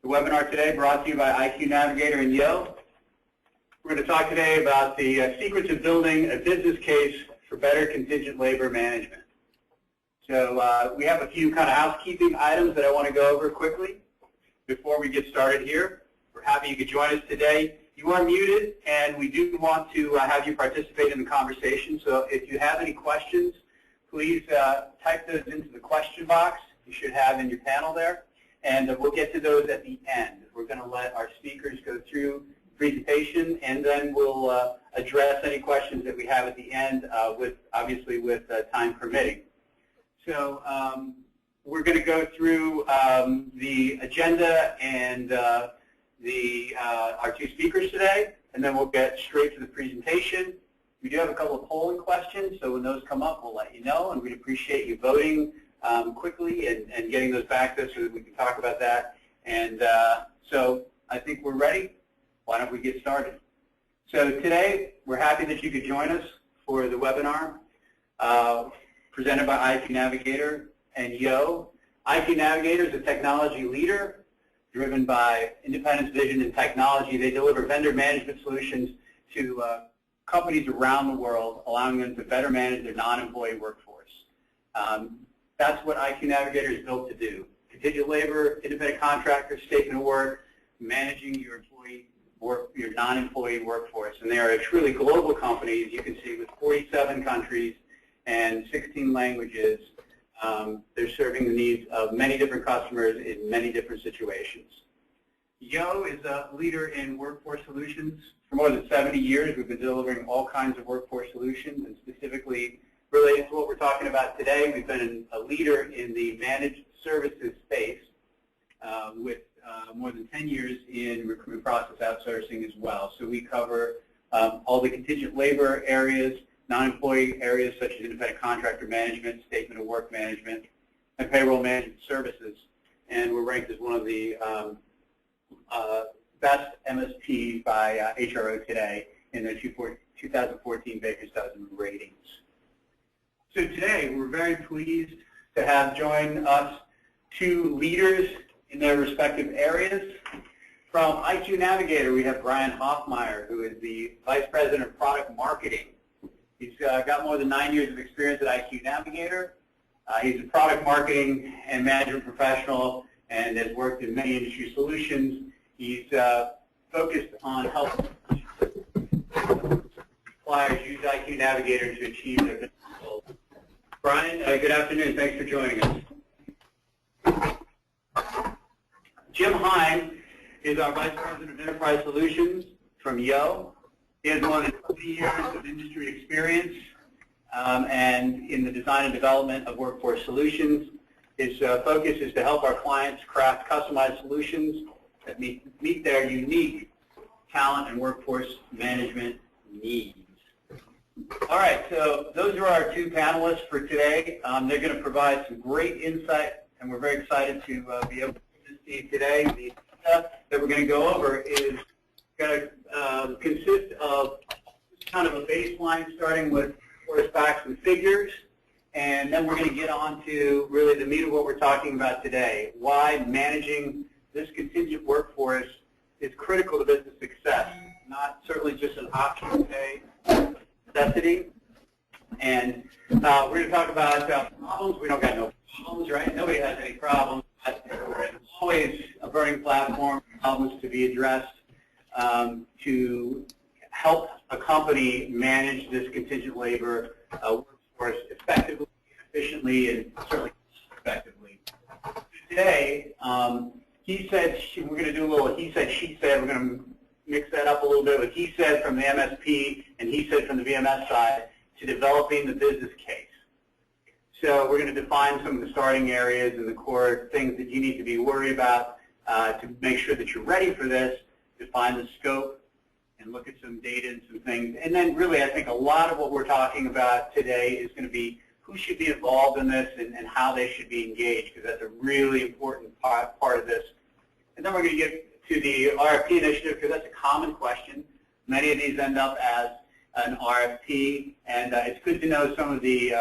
The webinar today brought to you by IQNavigator and Yoh. We're going to talk today about the secrets of building a business case for better contingent labor management. So we have a few kind of housekeeping items that I want to go over quickly before we get started here. We're happy you could join us today. You are muted, and we do want to have you participate in the conversation. So if you have any questions, please type those into the question box you should have in your panel there, and we'll get to those at the end. We're going to let our speakers go through the presentation, and then we'll address any questions that we have at the end, obviously with time permitting. So we're going to go through the agenda and our two speakers today, and then we'll get straight to the presentation. We do have a couple of polling questions, so when those come up, we'll let you know, and we'd appreciate you voting quickly and getting those back to us so that we can talk about that. And so I think we're ready. Why don't we get started? So today, we're happy that you could join us for the webinar presented by IQNavigator and Yoh. IQNavigator is a technology leader driven by independence, vision, and technology. They deliver vendor management solutions to companies around the world, allowing them to better manage their non-employee workforce. That's what IQNavigator is built to do. Contingent labor, independent contractor, statement of work, managing your your non-employee workforce. And they are a truly global company, as you can see, with 47 countries and 16 languages. They're serving the needs of many different customers in many different situations. Yoh is a leader in workforce solutions. For more than 70 years, we've been delivering all kinds of workforce solutions, and specifically related to what we're talking about today, we've been a leader in the managed services space with more than 10 years in recruitment process outsourcing as well. So we cover all the contingent labor areas, non-employee areas such as independent contractor management, statement of work management, and payroll management services. And we're ranked as one of the best MSPs by HRO Today in the 2014 Baker's Dozen ratings. So today, we're very pleased to have join us two leaders in their respective areas. From IQNavigator, we have Brian Hoffmeyer, who is the Vice President of Product Marketing. He's got more than 9 years of experience at IQNavigator. He's a product marketing and management professional and has worked in many industry solutions. He's focused on helping suppliers use IQNavigator to achieve their business goals. Brian, good afternoon. Thanks for joining us. Jim Heim is our Vice President of Enterprise Solutions from Yoh. He has more than 20 years of industry experience and in the design and development of workforce solutions. His focus is to help our clients craft customized solutions that meet their unique talent and workforce management needs. All right, so those are our two panelists for today. They're going to provide some great insight, and we're very excited to be able to see today. The stuff that we're going to go over is going to consist of kind of a baseline starting with workforce facts and figures, and then we're going to get on to really the meat of what we're talking about today, why managing this contingent workforce is critical to business success, not certainly just an option today, necessity. And we're going to talk about problems. We don't got no problems, right? Nobody has any problems. There's always a burning platform, problems to be addressed to help a company manage this contingent labor workforce effectively, efficiently, and certainly effectively. Today, he said, we're going to do a little he said, she said. We're going to mix that up a little bit with he said from the MSP and he said from the VMS side to developing the business case. So we're going to define some of the starting areas and the core things that you need to be worried about to make sure that you're ready for this, define the scope, and look at some data and some things. And then really I think a lot of what we're talking about today is going to be who should be involved in this and how they should be engaged, because that's a really important part of this. And then we're going to get to the RFP initiative, because that's a common question. Many of these end up as an RFP, and it's good to know some of the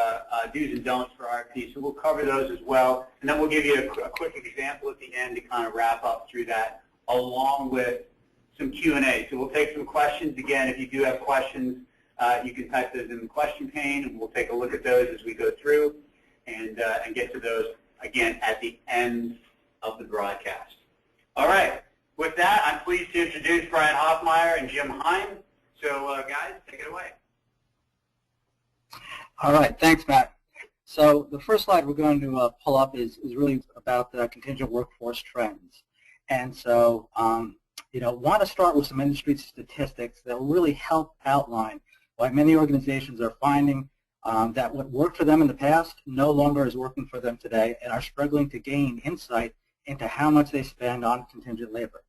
do's and don'ts for RFPs, so we'll cover those as well, and then we'll give you a quick example at the end to kind of wrap up through that, along with some Q&A. So we'll take some questions. Again, if you do have questions, you can type those in the question pane, and we'll take a look at those as we go through and get to those, again, at the end of the broadcast. All right. With that, I'm pleased to introduce Brian Hoffmeyer and Jim Heim. So, guys, take it away. All right. Thanks, Matt. So the first slide we're going to pull up is really about the contingent workforce trends. And so, want to start with some industry statistics that will really help outline why many organizations are finding that what worked for them in the past no longer is working for them today and are struggling to gain insight into how much they spend on contingent labor.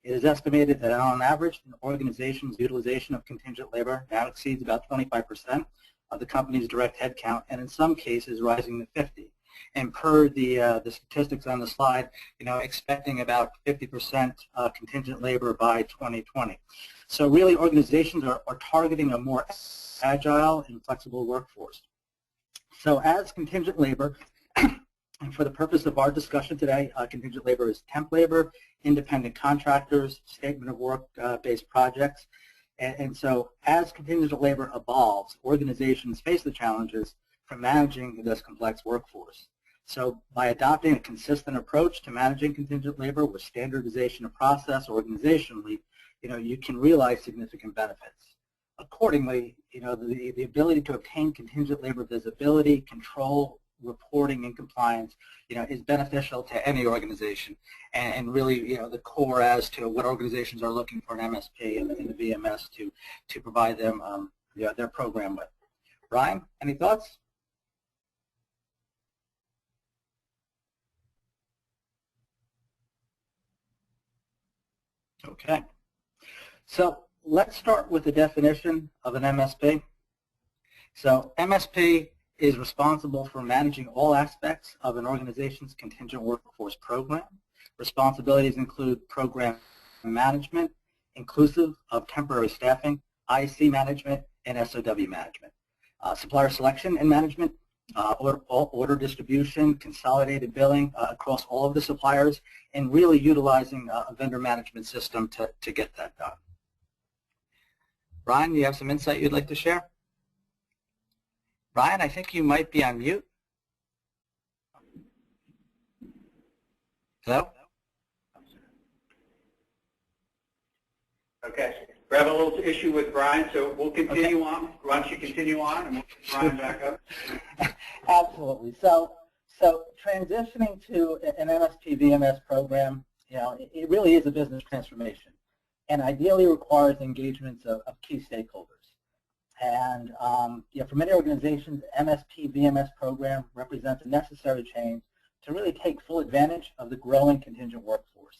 It is estimated that on average, an organization's utilization of contingent labor now exceeds about 25% of the company's direct headcount, and in some cases rising to 50%. And per the statistics on the slide, expecting about 50% contingent labor by 2020. So really, organizations are targeting a more agile and flexible workforce. So as contingent labor, and for the purpose of our discussion today, contingent labor is temp labor, independent contractors, statement of work-based projects. And so as contingent labor evolves, organizations face the challenges for managing this complex workforce. So by adopting a consistent approach to managing contingent labor with standardization of process organizationally, you can realize significant benefits. Accordingly, the ability to obtain contingent labor visibility, control, reporting, and compliance, is beneficial to any organization, and really, the core as to what organizations are looking for an MSP and the VMS to provide them, their program with. Brian, any thoughts? Okay. So let's start with the definition of an MSP. So MSP is responsible for managing all aspects of an organization's contingent workforce program. Responsibilities include program management, inclusive of temporary staffing, IC management, and SOW management, supplier selection and management, order distribution, consolidated billing across all of the suppliers, and really utilizing a vendor management system to get that done. Brian, you have some insight you'd like to share? Brian, I think you might be on mute. Hello? Okay. We have a little issue with Brian, so we'll continue on. Why don't you continue on, and we'll get Brian back up. Absolutely. So transitioning to an MSP VMS program, it really is a business transformation, and ideally requires engagements of key stakeholders. And for many organizations, MSP VMS program represents a necessary change to really take full advantage of the growing contingent workforce.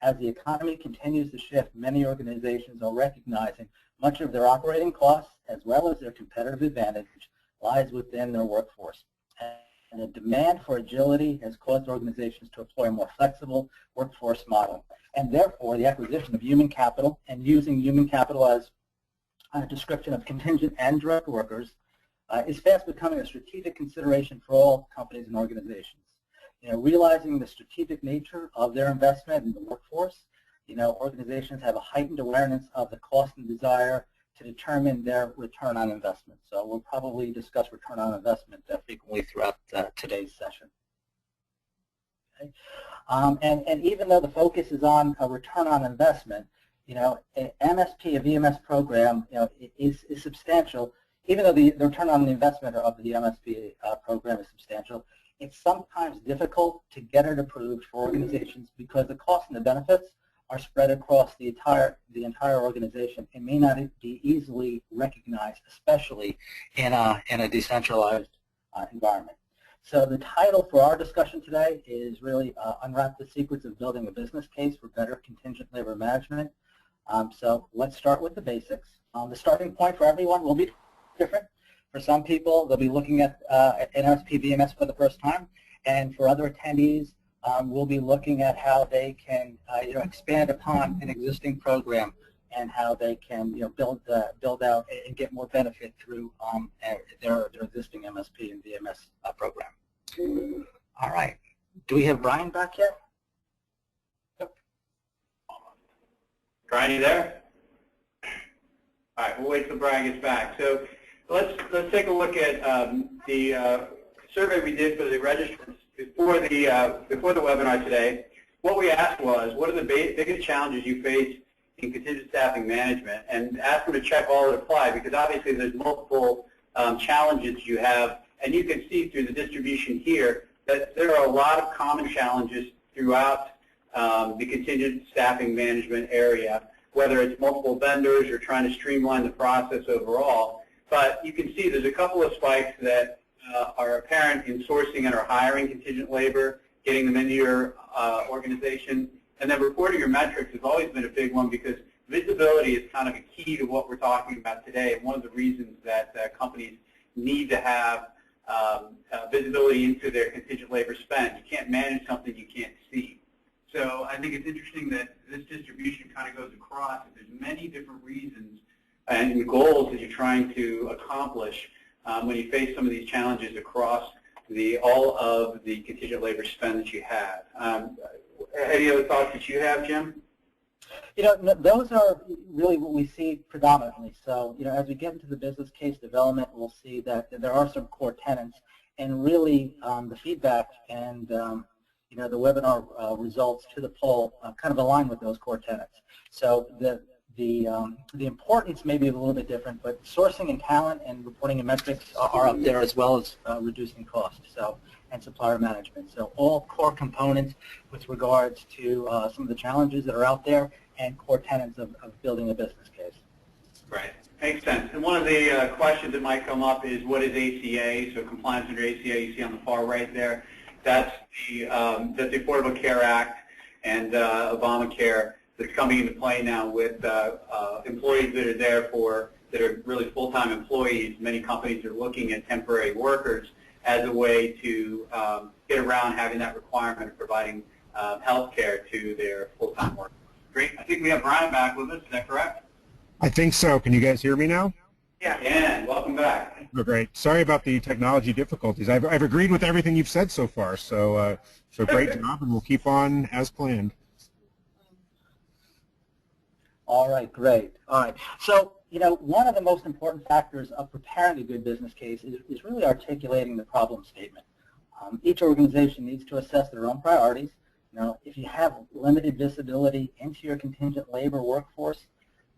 As the economy continues to shift, many organizations are recognizing much of their operating costs as well as their competitive advantage lies within their workforce. And the demand for agility has caused organizations to employ a more flexible workforce model. And therefore, the acquisition of human capital and using human capital as a description of contingent and direct workers is fast becoming a strategic consideration for all companies and organizations. Realizing the strategic nature of their investment in the workforce, organizations have a heightened awareness of the cost and desire to determine their return on investment. So we'll probably discuss return on investment frequently throughout today's session. Okay. And even though the focus is on a return on investment, an MSP, a VMS program, is substantial. Even though the return on the investment of the MSP program is substantial, it's sometimes difficult to get it approved for organizations because the costs and the benefits are spread across the entire organization and may not be easily recognized, especially in a decentralized environment. So the title for our discussion today is really Unwrap the Secrets of Building a Business Case for Better Contingent Labor Management. So let's start with the basics. The starting point for everyone will be different. For some people, they'll be looking at an MSP VMS for the first time, and for other attendees, we'll be looking at how they can expand upon an existing program and how they can build out and get more benefit through their existing MSP and VMS program. All right. Do we have Brian back yet? Yep. Brian, you there? All right, we'll wait till Brian gets back. So let's take a look at the survey we did for the registrants before the webinar today. What we asked was, what are the biggest challenges you face in contingent staffing management? And ask them to check all that apply, because obviously there's multiple challenges you have, and you can see through the distribution here that there are a lot of common challenges throughout the contingent staffing management area, whether it's multiple vendors or trying to streamline the process overall. But you can see there's a couple of spikes that are apparent in sourcing and or hiring contingent labor, getting them into your organization, and then reporting your metrics has always been a big one, because visibility is kind of a key to what we're talking about today, and one of the reasons that companies need to have visibility into their contingent labor spend. You can't manage something you can't see. So I think it's interesting that this distribution kind of goes across. There's many different reasons and goals that you're trying to accomplish when you face some of these challenges across all of the contingent labor spend that you have. Any other thoughts that you have, Jim? Those are really what we see predominantly. So, as we get into the business case development, we'll see that there are some core tenets, and really the feedback and the webinar results to the poll kind of align with those core tenets. So the importance may be a little bit different, but sourcing and talent and reporting and metrics are up there, as well as reducing costs and supplier management. So all core components with regards to some of the challenges that are out there and core tenets of building a business case. Right. Makes sense. And one of the questions that might come up is, what is ACA? So compliance under ACA, you see on the far right there. That's the Affordable Care Act and Obamacare that's coming into play now with employees that are there that are really full-time employees. Many companies are looking at temporary workers as a way to get around having that requirement of providing health care to their full-time workers. Great. I think we have Brian back with us. Is that correct? I think so. Can you guys hear me now? Yeah. And welcome back. Oh, great. Sorry about the technology difficulties. I've agreed with everything you've said so far. So great job, and we'll keep on as planned. All right, great. All right. So, one of the most important factors of preparing a good business case is really articulating the problem statement. Each organization needs to assess their own priorities. If you have limited visibility into your contingent labor workforce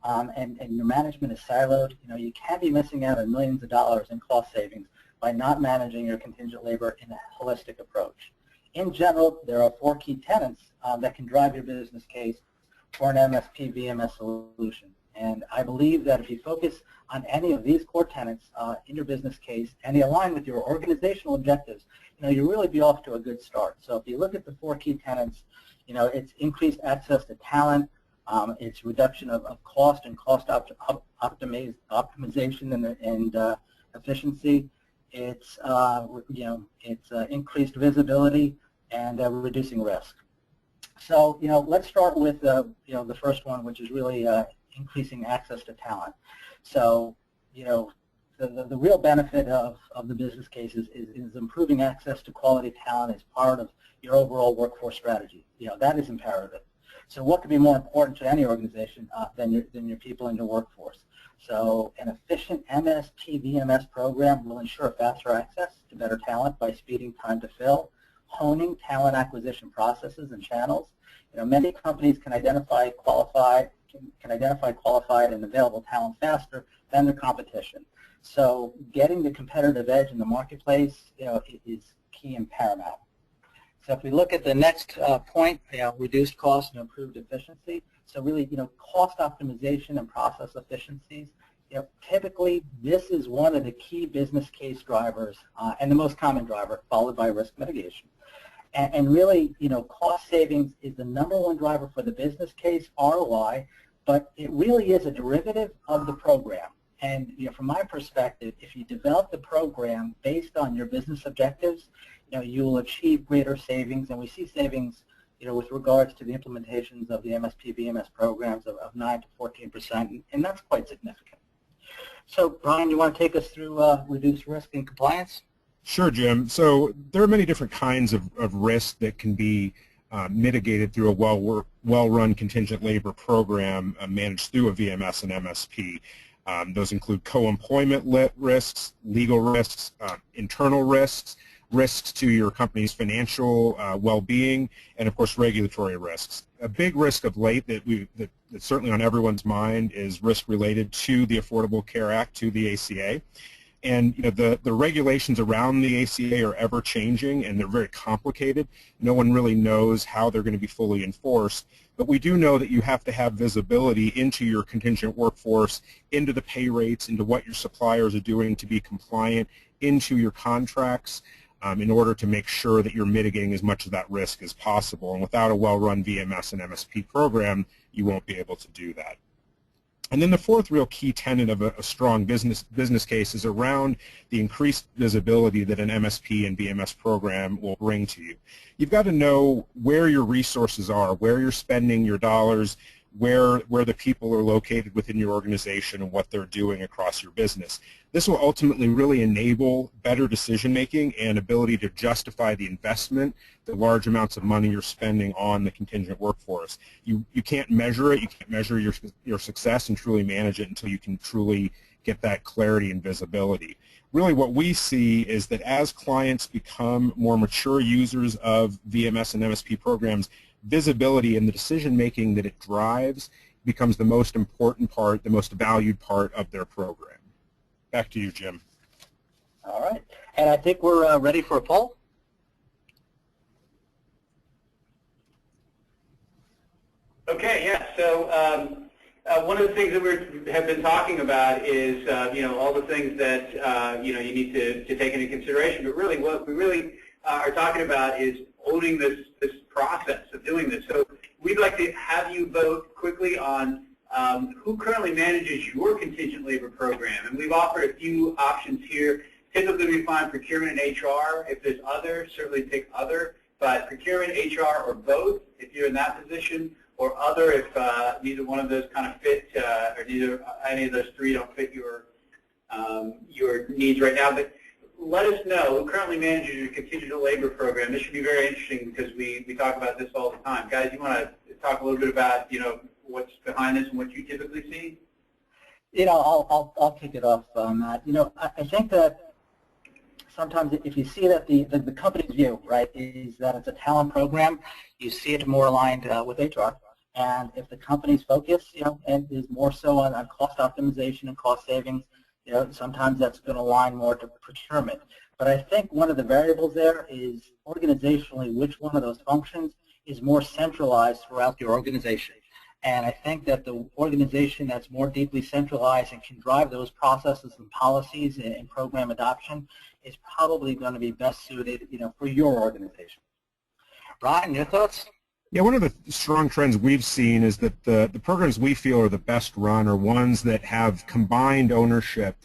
and your management is siloed, you can be missing out on millions of dollars in cost savings by not managing your contingent labor in a holistic approach. In general, there are 4 key tenets that can drive your business case for an MSP VMS solution. And I believe that if you focus on any of these core tenets in your business case and they align with your organizational objectives, you'll really be off to a good start. So if you look at the 4 key tenets, it's increased access to talent, it's reduction of cost and cost optimization and efficiency, it's increased visibility and reducing risk. So, let's start with, the first one, which is really increasing access to talent. So, the real benefit of the business case is improving access to quality talent as part of your overall workforce strategy. That is imperative. So what could be more important to any organization than your people in your workforce? So an efficient MSP VMS program will ensure faster access to better talent by speeding time to fill, honing talent acquisition processes and channels. Many companies can identify qualified and available talent faster than their competition. So getting the competitive edge in the marketplace, is key and paramount. So if we look at the next point, reduced cost and improved efficiency. So really, cost optimization and process efficiencies. Typically, this is one of the key business case drivers and the most common driver, followed by risk mitigation. And really, cost savings is the #1 driver for the business case, ROI, but it really is a derivative of the program. And from my perspective, if you develop the program based on your business objectives, you will achieve greater savings, and we see savings, with regards to the implementations of the MSP VMS programs of 9 to 14%, and that's quite significant. So, Brian, you want to take us through reduced risk and compliance? Sure, Jim. So there are many different kinds of risk that can be mitigated through a well-run contingent labor program managed through a VMS and MSP. Those include co-employment risks, legal risks, internal risks, risks to your company's financial well-being, and of course regulatory risks. A big risk of late that's certainly on everyone's mind is risk related to the Affordable Care Act, to the ACA. And the regulations around the ACA are ever changing, and they're very complicated. No one really knows how they're going to be fully enforced. But we do know that you have to have visibility into your contingent workforce, into the pay rates, into what your suppliers are doing to be compliant, into your contracts, in order to make sure that you're mitigating as much of that risk as possible. And without a well-run VMS and MSP program, you won't be able to do that. And then the fourth real key tenet of a strong business case is around the increased visibility that an MSP and VMS program will bring to you. You've got to know where your resources are, where you're spending your dollars, where the people are located within your organization and what they're doing across your business. This will ultimately really enable better decision-making and ability to justify the investment, the large amounts of money you're spending on the contingent workforce. You can't measure it, you can't measure your success and truly manage it until you can truly get that clarity and visibility. Really what we see is that as clients become more mature users of VMS and MSP programs, visibility and the decision-making that it drives becomes the most important part, the most valued part of their program. Back to you, Jim. All right. And I think we're ready for a poll. Okay, yeah. So one of the things that we have been talking about is, all the things that, you need to take into consideration. But really what we really are talking about is owning this process of doing this. So we'd like to have you vote quickly on who currently manages your contingent labor program. And we've offered a few options here. Typically we find procurement and HR. If there's other, certainly pick other. But procurement, HR, or both, if you're in that position, or other if neither one of those kind of fit, or any of those three don't fit your needs right now. But let us know who currently manages your contingent labor program. This should be very interesting because we talk about this all the time. Guys, you want to talk a little bit about what's behind this and what you typically see? I'll kick it off on that. I think that sometimes if you see that the company's view, right, is that it's a talent program, you see it more aligned with HR. And if the company's focus, and is more so on cost optimization and cost savings, sometimes that's going to align more to procurement. But I think one of the variables there is organizationally which one of those functions is more centralized throughout your organization. And I think that the organization that's more deeply centralized and can drive those processes and policies and program adoption is probably going to be best suited, for your organization. Ryan, your thoughts? Yeah, one of the strong trends we've seen is that the programs we feel are the best run are ones that have combined ownership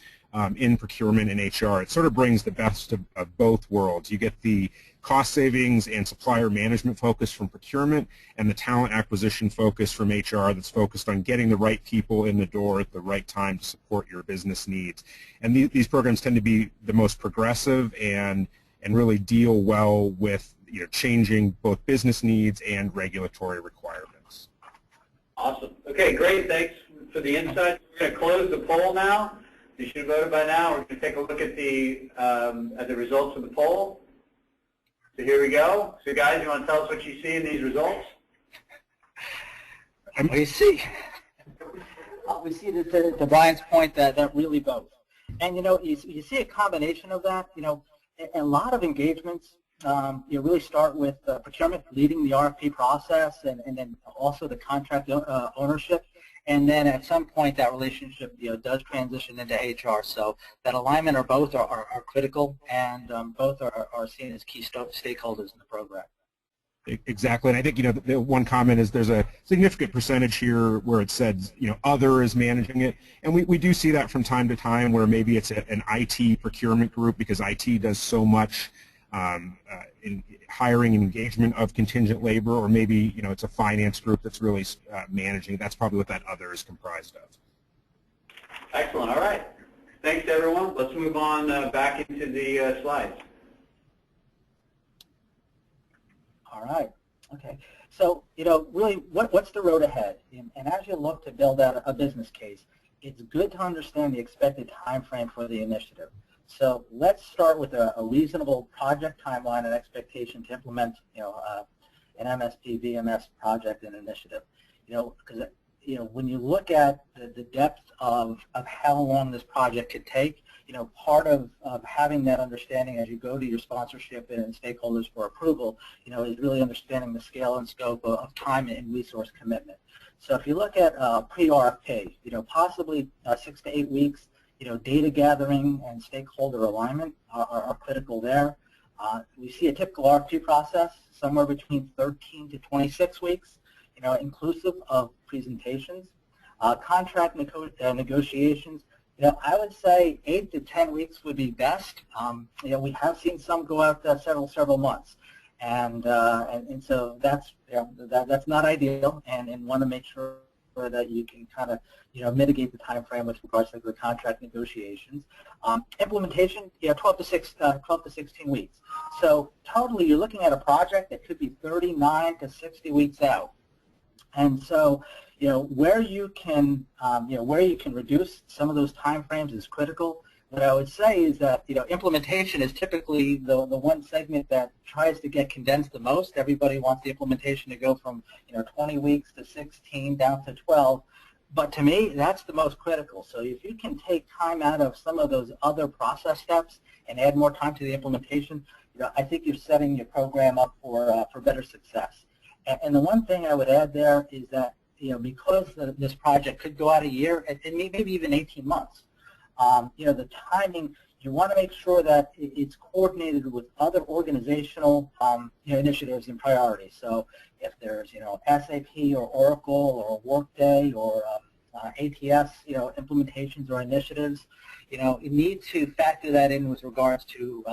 in procurement and HR. It sort of brings the best of both worlds. You get the cost savings and supplier management focus from procurement and the talent acquisition focus from HR that's focused on getting the right people in the door at the right time to support your business needs. And these programs tend to be the most progressive and really deal well with changing both business needs and regulatory requirements. Awesome. Okay, great. Thanks for the insights. We're going to close the poll now. You should have voted by now. We're going to take a look at the results of the poll. So here we go. So guys, you want to tell us what you see in these results? What do you see? We see that to Brian's point that really both. And you see a combination of that. A lot of engagements really start with procurement leading the RFP process and then also the contract ownership. And then at some point that relationship does transition into HR. So that alignment or both are critical, and both are seen as key stakeholders in the program. Exactly, and I think the one comment is there's a significant percentage here where it says other is managing it, and we do see that from time to time where maybe it's an IT procurement group because IT does so much in hiring and engagement of contingent labor, or maybe it's a finance group that's really managing. That's probably what that other is comprised of. Excellent. All right. Thanks, everyone. Let's move on back into the slides. All right. Okay. So, really, what's the road ahead? And as you look to build out a business case, it's good to understand the expected time frame for the initiative. So let's start with a reasonable project timeline and expectation to implement, an MSP VMS project and initiative. Because when you look at the depth of how long this project could take, part of having that understanding as you go to your sponsorship and stakeholders for approval, is really understanding the scale and scope of time and resource commitment. So if you look at pre-RFP, possibly 6 to 8 weeks, data gathering and stakeholder alignment are critical there. We see a typical RFP process somewhere between 13 to 26 weeks, inclusive of presentations. Contract negotiations, I would say 8 to 10 weeks would be best. We have seen some go out several months, and so that's that's not ideal, and want to make sure that you can kind of mitigate the time frame with regards to the contract negotiations. Implementation, 12 to 16 weeks. So totally, you're looking at a project that could be 39 to 60 weeks out. And so, where you can reduce some of those time frames is critical. What I would say is that, implementation is typically the one segment that tries to get condensed the most. Everybody wants the implementation to go from, 20 weeks to 16 down to 12. But to me, that's the most critical. So if you can take time out of some of those other process steps and add more time to the implementation, I think you're setting your program up for better success. And the one thing I would add there is that, because this project could go out a year and maybe even 18 months, the timing, you want to make sure that it's coordinated with other organizational initiatives and priorities. So if there's SAP or Oracle or Workday or ATS implementations or initiatives, you need to factor that in with regards to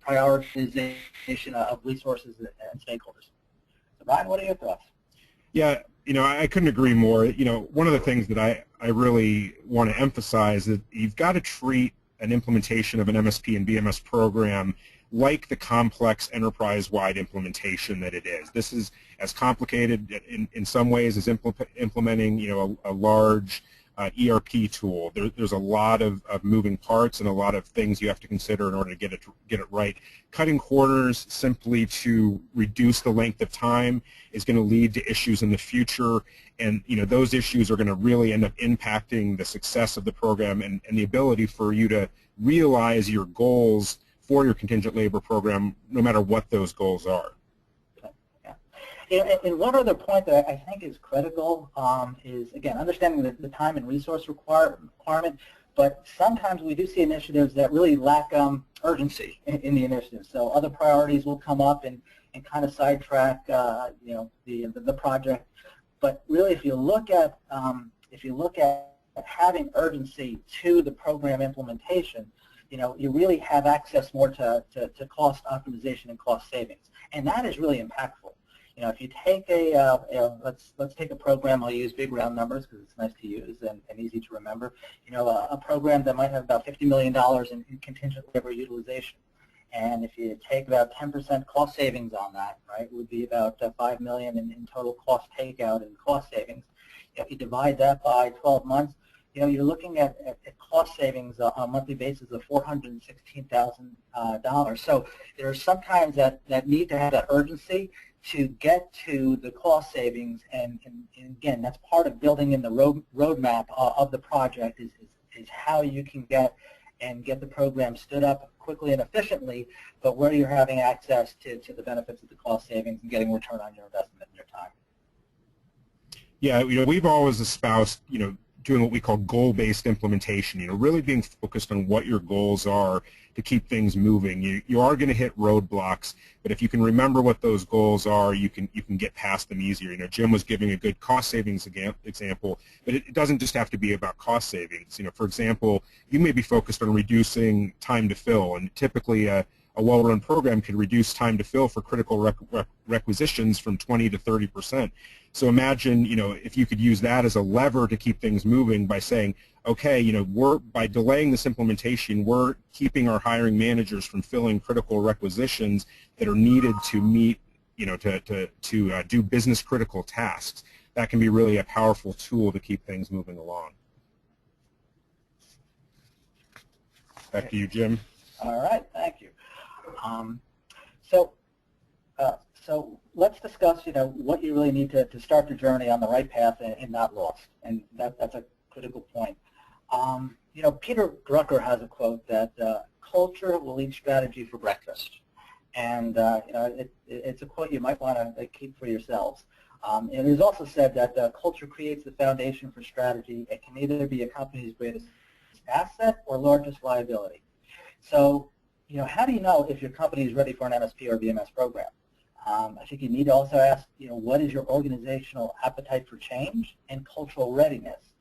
prioritization of resources and stakeholders. So Brian, what are your thoughts? Yeah, I couldn't agree more. One of the things that I really want to emphasize is that you've got to treat an implementation of an MSP and VMS program like the complex enterprise-wide implementation that it is. This is as complicated in some ways as implementing a large ERP tool. There's a lot of moving parts and a lot of things you have to consider in order to get it right. Cutting corners simply to reduce the length of time is going to lead to issues in the future, and those issues are going to really end up impacting the success of the program and the ability for you to realize your goals for your contingent labor program, no matter what those goals are. And one other point that I think is critical is, again, understanding the time and resource requirement, but sometimes we do see initiatives that really lack urgency in the initiative. So other priorities will come up and kind of sidetrack the project. But really, if you look at having urgency to the program implementation, you really have access more to cost optimization and cost savings, and that is really impactful. If you take let's take a program, I'll use big round numbers because it's nice to use and easy to remember. A program that might have about $50 million in contingent labor utilization, and if you take about 10% cost savings on that, right, it would be about $5 million in total cost takeout and cost savings. If you divide that by 12 months, you're looking at cost savings on a monthly basis of $416,000. So there are some times that need to have that urgency to get to the cost savings, and again, that's part of building in the roadmap of the project is how you can get the program stood up quickly and efficiently, but where you're having access to the benefits of the cost savings and getting return on your investment and your time. Yeah, we've always espoused, doing what we call goal-based implementation, really being focused on what your goals are to keep things moving. You are going to hit roadblocks, but if you can remember what those goals are, you can get past them easier. Jim was giving a good cost savings example, but it doesn't just have to be about cost savings. For example, you may be focused on reducing time to fill, and typically a a well-run program could reduce time to fill for critical requisitions from 20 to 30%. So imagine, if you could use that as a lever to keep things moving by saying, okay, by delaying this implementation, we're keeping our hiring managers from filling critical requisitions that are needed to meet, to do business critical tasks. That can be really a powerful tool to keep things moving along. Back to you, Jim. All right, thank you. So let's discuss, what you really need to start the journey on the right path and not lost, and that's a critical point. Peter Drucker has a quote that culture will eat strategy for breakfast, and it's a quote you might want to keep for yourselves. And it is also said that culture creates the foundation for strategy. It can either be a company's greatest asset or largest liability. So, how do you know if your company is ready for an MSP or VMS program? I think you need to also ask, what is your organizational appetite for change and cultural readiness?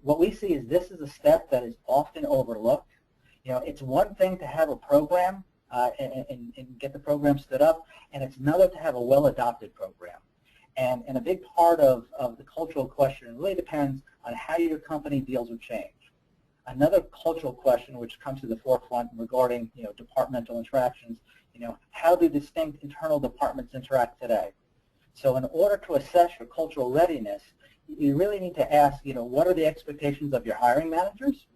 What we see is this is a step that is often overlooked. It's one thing to have a program and get the program stood up, and it's another to have a well-adopted program. And a big part of the cultural question really depends on how your company deals with change. Another cultural question which comes to the forefront regarding departmental interactions, how do distinct internal departments interact today? So in order to assess your cultural readiness, you really need to ask, what are the expectations of your hiring managers,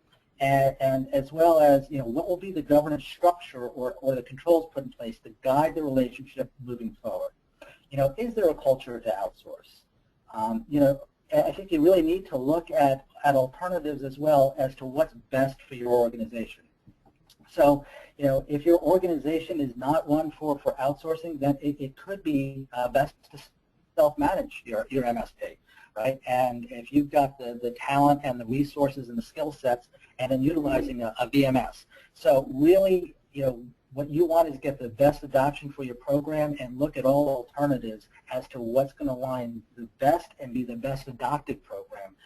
and as well as, what will be the governance structure or the controls put in place to guide the relationship moving forward? Is there a culture to outsource? I think you really need to look at alternatives as well as to what's best for your organization. So, if your organization is not one for outsourcing, then it could be best to self-manage your MSP, right? And if you've got the talent and the resources and the skill sets, and then utilizing a VMS. So really, what you want is get the best adoption for your program and look at all alternatives as to what's going to align the best and be the best adopted program,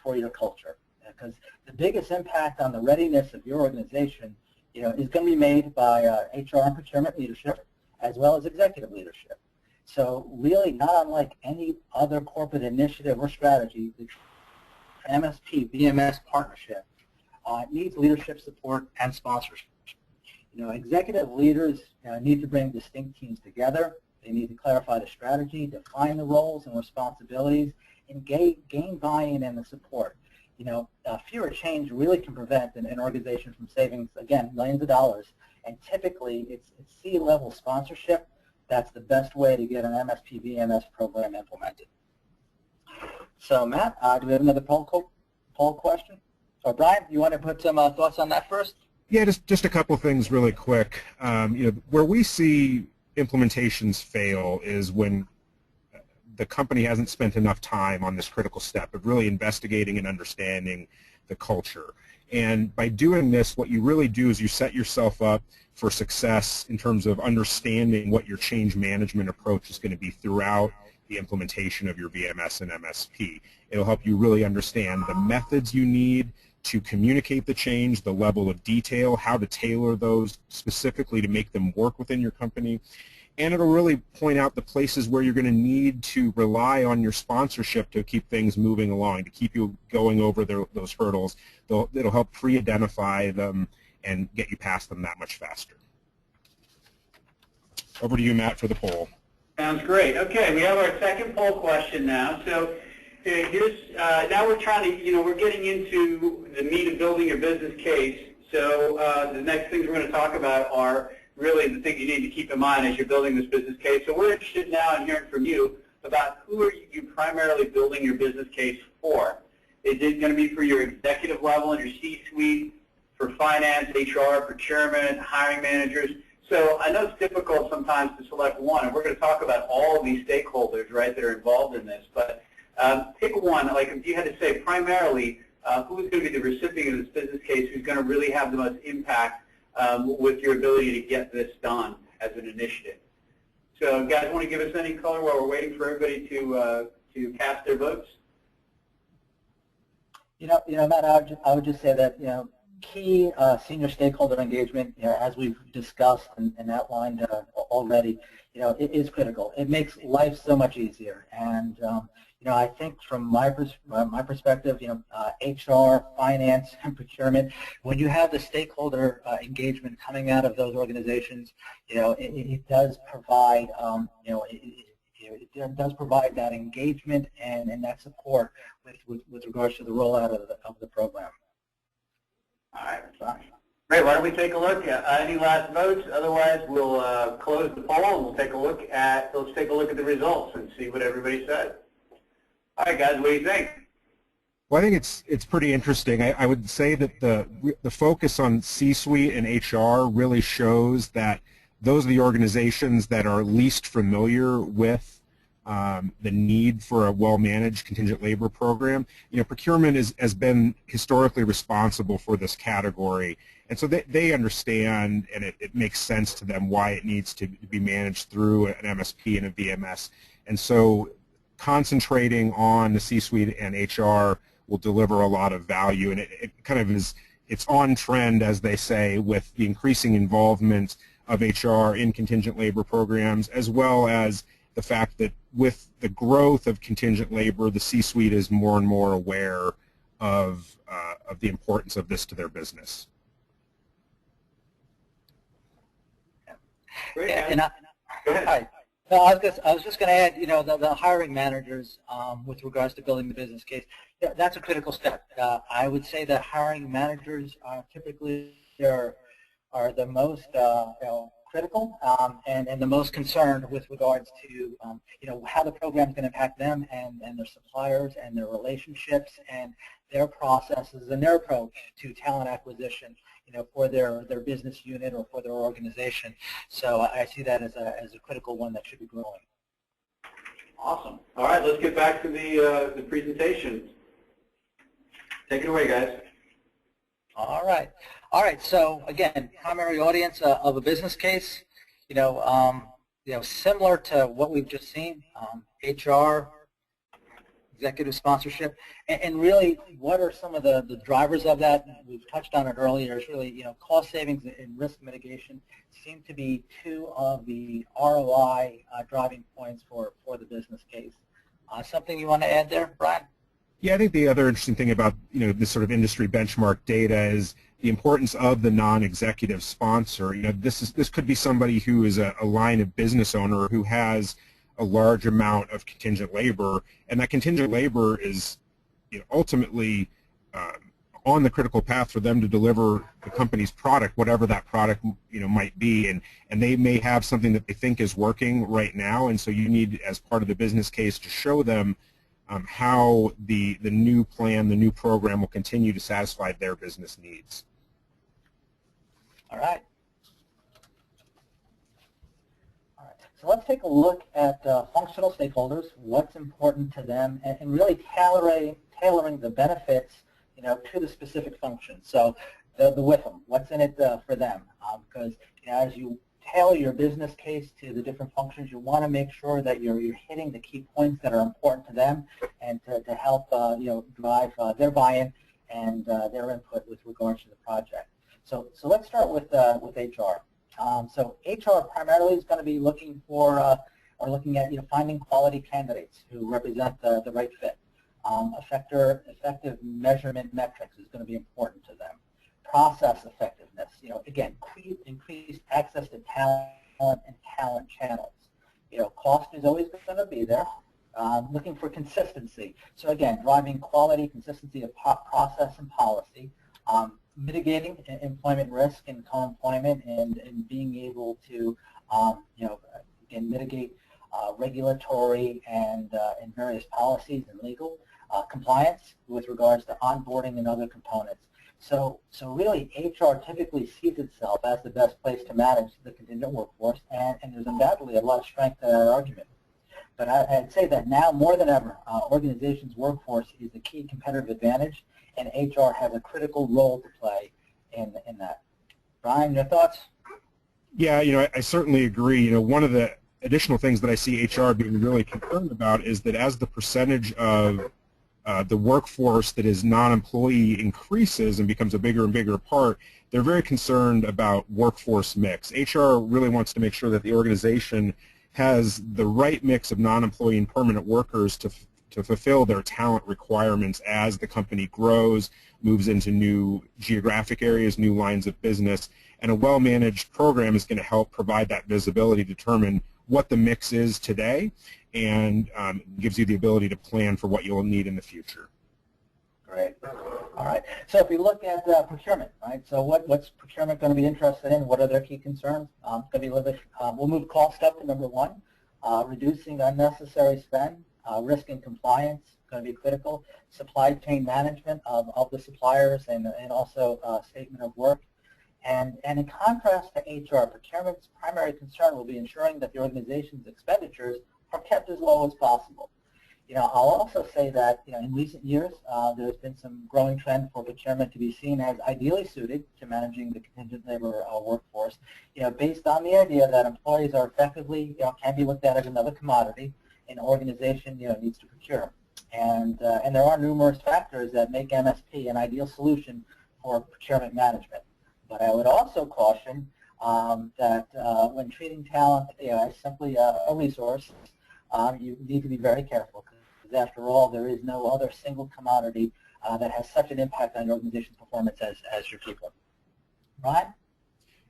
for your culture. Because the biggest impact on the readiness of your organization, is going to be made by HR and procurement leadership as well as executive leadership. So really, not unlike any other corporate initiative or strategy, the MSP VMS partnership needs leadership support and sponsorship. Executive leaders need to bring distinct teams together. They need to clarify the strategy, define the roles and responsibilities, and gain buy-in and the support. Fewer change really can prevent an organization from saving, again, millions of dollars. And typically, it's C-level sponsorship that's the best way to get an MSP VMS program implemented. So, Matt, do we have another poll question? So, Brian, you want to put some thoughts on that first? Yeah, just a couple things really quick. Where we see implementations fail is when the company hasn't spent enough time on this critical step of really investigating and understanding the culture. And by doing this, what you really do is you set yourself up for success in terms of understanding what your change management approach is going to be throughout the implementation of your VMS and MSP. It'll help you really understand the methods you need to communicate the change, the level of detail, how to tailor those specifically to make them work within your company. And it'll really point out the places where you're going to need to rely on your sponsorship to keep things moving along, to keep you going over those hurdles. It'll help pre-identify them and get you past them that much faster. Over to you, Matt, for the poll. Sounds great. Okay, we have our second poll question now. So here's now we're trying to, we're getting into the meat of building your business case. So the next things we're going to talk about are really the things you need to keep in mind as you're building this business case. So we're interested now in hearing from you about who are you primarily building your business case for. Is it going to be for your executive level and your C-suite, for finance, HR, procurement, hiring managers? So I know it's difficult sometimes to select one, and we're going to talk about all of these stakeholders, right, that are involved in this. But pick one. Like if you had to say primarily, who's going to be the recipient of this business case, who's going to really have the most impact with your ability to get this done as an initiative. So, guys, want to give us any color while we're waiting for everybody to cast their votes? Matt, I would just say that key senior stakeholder engagement, as we've discussed and outlined already, it is critical. It makes life so much easier. And I think from my perspective, HR, finance, and procurement, when you have the stakeholder engagement coming out of those organizations, it does provide, it does provide that engagement and that support with regards to the rollout of the program. All right, fine. Great. Why don't we take a look at any last votes? Otherwise, we'll close the poll and let's take a look at the results and see what everybody said. All right, guys, what do you think? Well, I think it's pretty interesting. I would say that the focus on C-suite and HR really shows that those are the organizations that are least familiar with the need for a well-managed contingent labor program. Procurement has been historically responsible for this category, and so they understand, and it makes sense to them why it needs to be managed through an MSP and a VMS. And so concentrating on the C-suite and HR will deliver a lot of value, and it kind of it's on trend, as they say, with the increasing involvement of HR in contingent labor programs, as well as the fact that with the growth of contingent labor, the C-suite is more and more aware of the importance of this to their business. Great. And Go ahead. hi. No, I was just going to add, the hiring managers with regards to building the business case, that's a critical step. I would say that hiring managers typically are the most critical and the most concerned with regards to how the program is going to impact them and their suppliers and their relationships and their processes and their approach to talent acquisition for their business unit or for their organization. So I see that as a critical one that should be growing. Awesome. All right, let's get back to the presentation. Take it away, guys. All right. So again, primary audience of a business case, similar to what we've just seen, HR, executive sponsorship, and really, what are some of the drivers of that? We've touched on it earlier. It's really, cost savings and risk mitigation seem to be two of the ROI driving points for the business case. Something you want to add there, Brian? Yeah, I think the other interesting thing about this sort of industry benchmark data is the importance of the non-executive sponsor. This could be somebody who is a line of business owner who has a large amount of contingent labor, and that contingent labor is ultimately on the critical path for them to deliver the company's product, whatever that product might be, and they may have something that they think is working right now, and so you need, as part of the business case, to show them how the new plan, the new program will continue to satisfy their business needs. All right. So let's take a look at functional stakeholders, what's important to them, and really tailoring the benefits, to the specific function. So the WIFM, what's in it for them? Because as you tailor your business case to the different functions, you want to make sure that you're hitting the key points that are important to them, and to help drive their buy-in and their input with regards to the project. So let's start with HR. So HR primarily is going to be looking for or looking at finding quality candidates who represent the right fit. Effective measurement metrics is going to be important to them. Process effectiveness, again, increased access to talent and talent channels. Cost is always going to be there. Looking for consistency. So again, driving quality, consistency of process and policy. Mitigating employment risk and co-employment, and being able to, again, mitigate regulatory and various policies and legal compliance with regards to onboarding and other components. So really, HR typically sees itself as the best place to manage the contingent workforce, and there's undoubtedly a lot of strength to that argument. But I'd say that now more than ever, organizations' workforce is a key competitive advantage, and HR has a critical role to play in that. Brian, your thoughts? Yeah, I certainly agree. One of the additional things that I see HR being really concerned about is that as the percentage of the workforce that is non-employee increases and becomes a bigger and bigger part, they're very concerned about workforce mix. HR really wants to make sure that the organization has the right mix of non-employee and permanent workers to fulfill their talent requirements as the company grows, moves into new geographic areas, new lines of business, and a well-managed program is going to help provide that visibility, determine what the mix is today, and gives you the ability to plan for what you'll need in the future. Great. All right. So if we look at procurement, right? So what's procurement going to be interested in? What are their key concerns? Going to be a little bit. We'll move cost up to number one. Reducing unnecessary spend, risk and compliance going to be critical. Supply chain management of the suppliers and also statement of work. And in contrast to HR, procurement's primary concern will be ensuring that the organization's expenditures are kept as low as possible. I'll also say that, in recent years, there's been some growing trend for procurement to be seen as ideally suited to managing the contingent labor workforce, based on the idea that employees are effectively, can be looked at as another commodity an organization, needs to procure. And there are numerous factors that make MSP an ideal solution for procurement management. But I would also caution that when treating talent as simply a resource, you need to be very careful, because after all, there is no other single commodity that has such an impact on your organization's performance as your people. Right?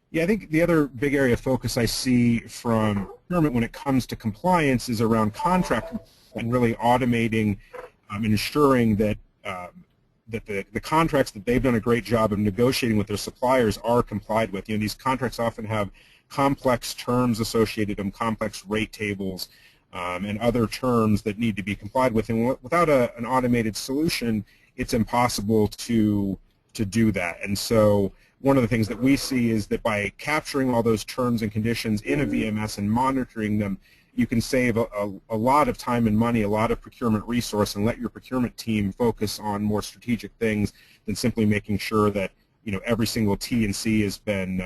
Yeah, I think the other big area of focus I see from procurement when it comes to compliance is around contract and really automating and ensuring that that the contracts that they've done a great job of negotiating with their suppliers are complied with. These contracts often have complex terms associated with them, complex rate tables, and other terms that need to be complied with. And without an automated solution, it's impossible to do that. And so one of the things that we see is that by capturing all those terms and conditions in a VMS and monitoring them, you can save a lot of time and money, a lot of procurement resource, and let your procurement team focus on more strategic things than simply making sure that every single T and C has been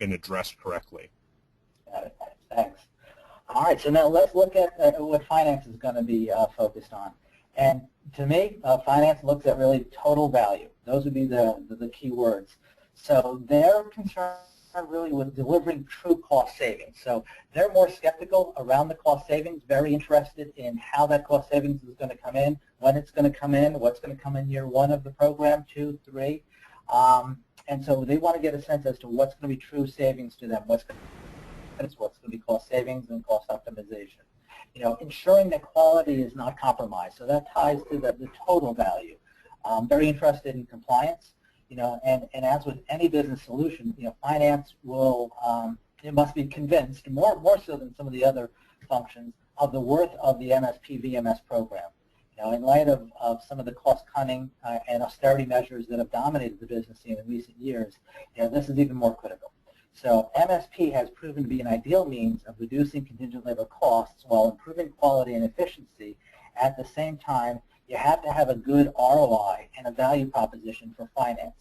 addressed correctly. Got it. Thanks. All right, so now let's look at what finance is going to be focused on. And to me, finance looks at really total value. Those would be the key words. So they're concerned really with delivering true cost savings. So they're more skeptical around the cost savings, very interested in how that cost savings is going to come in, when it's going to come in, what's going to come in year one of the program, 2, 3. And so they want to get a sense as to what's going to be true savings to them, what's going to be cost savings and cost optimization. Ensuring that quality is not compromised. So that ties to the total value. Very interested in compliance. And as with any business solution, finance will, it must be convinced, more so than some of the other functions, of the worth of the MSP VMS program. In light of some of the cost-cutting and austerity measures that have dominated the business scene in recent years, this is even more critical. So MSP has proven to be an ideal means of reducing contingent labor costs while improving quality and efficiency. At the same time, you have to have a good ROI and a value proposition for finance.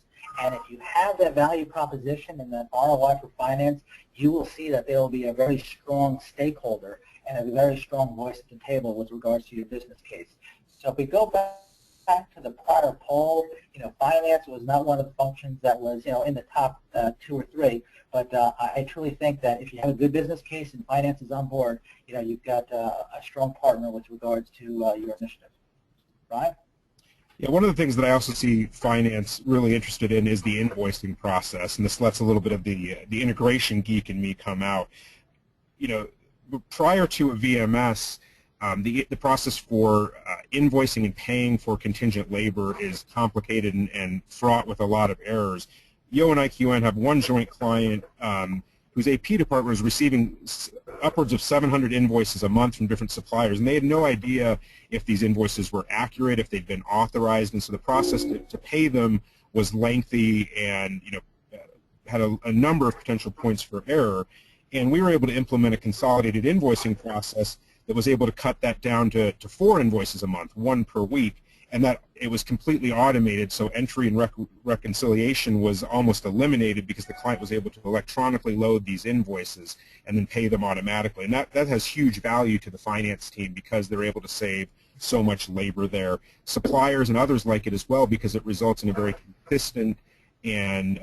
And if you have that value proposition and that ROI for finance, you will see that there will be a very strong stakeholder and a very strong voice at the table with regards to your business case. So if we go back to the prior poll, finance was not one of the functions that was, in the top 2 or 3. But I truly think that if you have a good business case and finance is on board, you've got a strong partner with regards to your initiative. Right? Yeah, one of the things that I also see finance really interested in is the invoicing process, and this lets a little bit of the integration geek in me come out. Prior to a VMS, the process for invoicing and paying for contingent labor is complicated and fraught with a lot of errors. Yoh and IQN have one joint client whose AP department was receiving upwards of 700 invoices a month from different suppliers, and they had no idea if these invoices were accurate, if they'd been authorized, and so the process to pay them was lengthy and had a number of potential points for error. And we were able to implement a consolidated invoicing process that was able to cut that down to 4 invoices a month, 1 per week, and that it was completely automated, so entry and reconciliation was almost eliminated because the client was able to electronically load these invoices and then pay them automatically. And that has huge value to the finance team because they're able to save so much labor there. Suppliers and others like it as well because it results in a very consistent and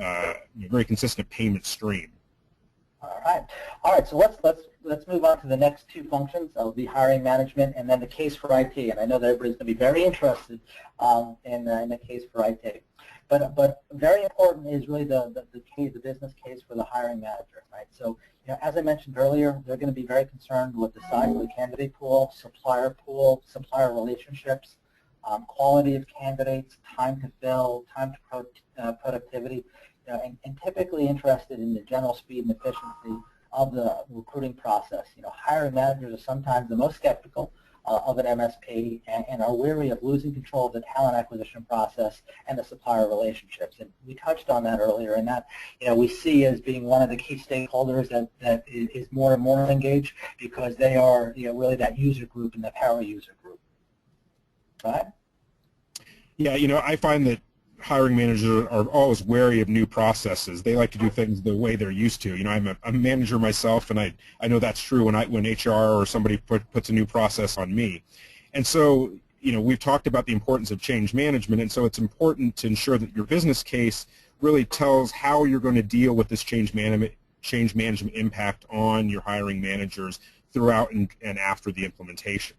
very consistent payment stream. All right. So let's move on to the next two functions. Of the hiring management and then the case for IT. And I know that everybody's going to be very interested in the case for IT. But very important is really the business case for the hiring manager, right? So as I mentioned earlier, they're going to be very concerned with the size of the candidate pool, supplier relationships, quality of candidates, time to fill, time to productivity. And typically interested in the general speed and efficiency of the recruiting process. Hiring managers are sometimes the most skeptical of an MSP and are weary of losing control of the talent acquisition process and the supplier relationships. And we touched on that earlier, and that we see as being one of the key stakeholders that is more and more engaged because they are really that user group and the power user group. Right? Yeah, I find that hiring managers are always wary of new processes. They like to do things the way they're used to. I'm a manager myself, and I know that's true when HR or somebody puts a new process on me. And so, we've talked about the importance of change management, and so it's important to ensure that your business case really tells how you're going to deal with this change management impact on your hiring managers throughout and after the implementation.